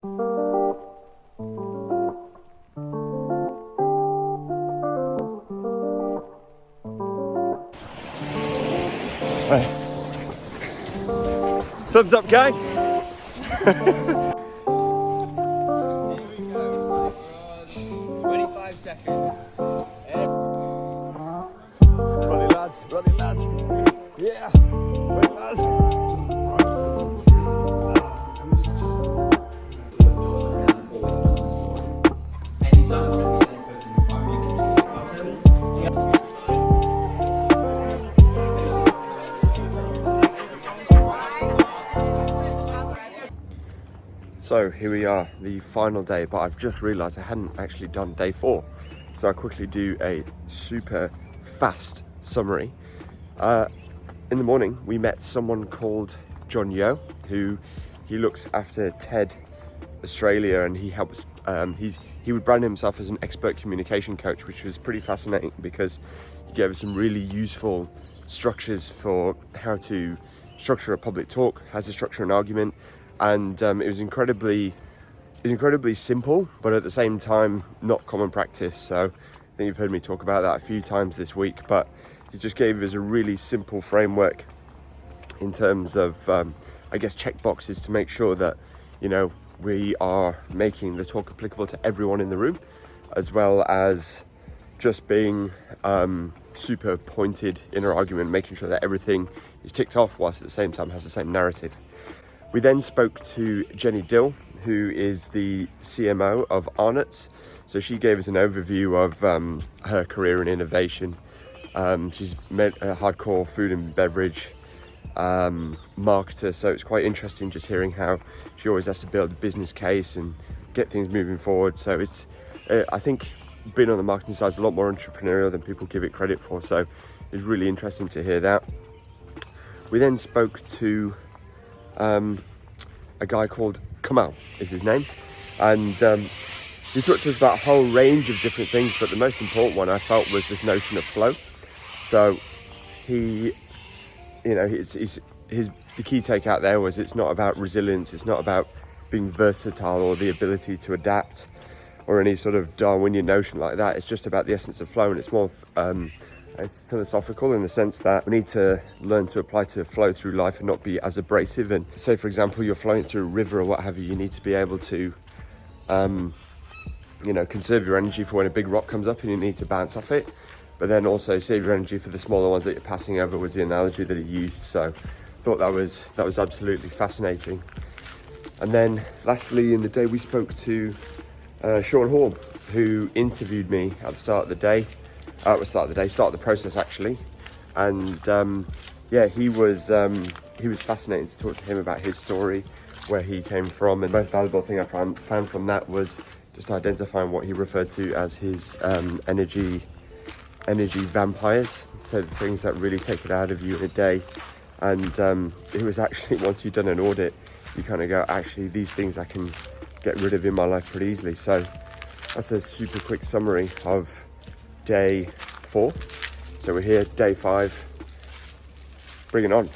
Right. Thumbs up, guy. Here we go. 25 seconds. Running lads, running lads. Yeah, running lads. So here we are, the final day, but I've just realised I hadn't actually done day 4. So I'll quickly do a super fast summary. In the morning, we met someone called John Yo, who he looks after TED Australia, and he helps, he would brand himself as an expert communication coach, which was pretty fascinating because he gave us some really useful structures for how to structure a public talk, how to structure an argument, and it was incredibly simple, but at the same time not common practice. So I think you've heard me talk about that a few times this week, but he just gave us a really simple framework in terms of I guess check boxes to make sure that, you know, we are making the talk applicable to everyone in the room, as well as just being super pointed in our argument, making sure that everything is ticked off whilst at the same time has the same narrative. We then spoke to Jenny Dill, who is the CMO of Arnott's. So she gave us an overview of her career in innovation. She's a hardcore food and beverage marketer, so it's quite interesting just hearing how she always has to build a business case and get things moving forward. So it's, I think being on the marketing side is a lot more entrepreneurial than people give it credit for. So it's really interesting to hear that. We then spoke to a guy called Kamal is his name, and he talked to us about a whole range of different things, but the most important one I felt was this notion of flow. So he, you know, the key takeout there was it's not about resilience, it's not about being versatile or the ability to adapt or any sort of Darwinian notion like that. It's just about the essence of flow, and it's more it's philosophical in the sense that we need to learn to apply to flow through life and not be as abrasive. And say, for example, you're flowing through a river or what have you, you need to be able to, you know, conserve your energy for when a big rock comes up and you need to bounce off it. But then also save your energy for the smaller ones that you're passing over was the analogy that he used. So I thought that was absolutely fascinating. And then lastly in the day, we spoke to Sean Hall, who interviewed me at the start of the process actually, and yeah, he was fascinating to talk to him about his story, where he came from, and the most valuable thing I found from that was just identifying what he referred to as his energy vampires, so the things that really take it out of you in a day. And it was actually, once you've done an audit, you kind of go, actually these things I can get rid of in my life pretty easily. So that's a super quick summary of day 4. So we're here, day 5. Bring it on.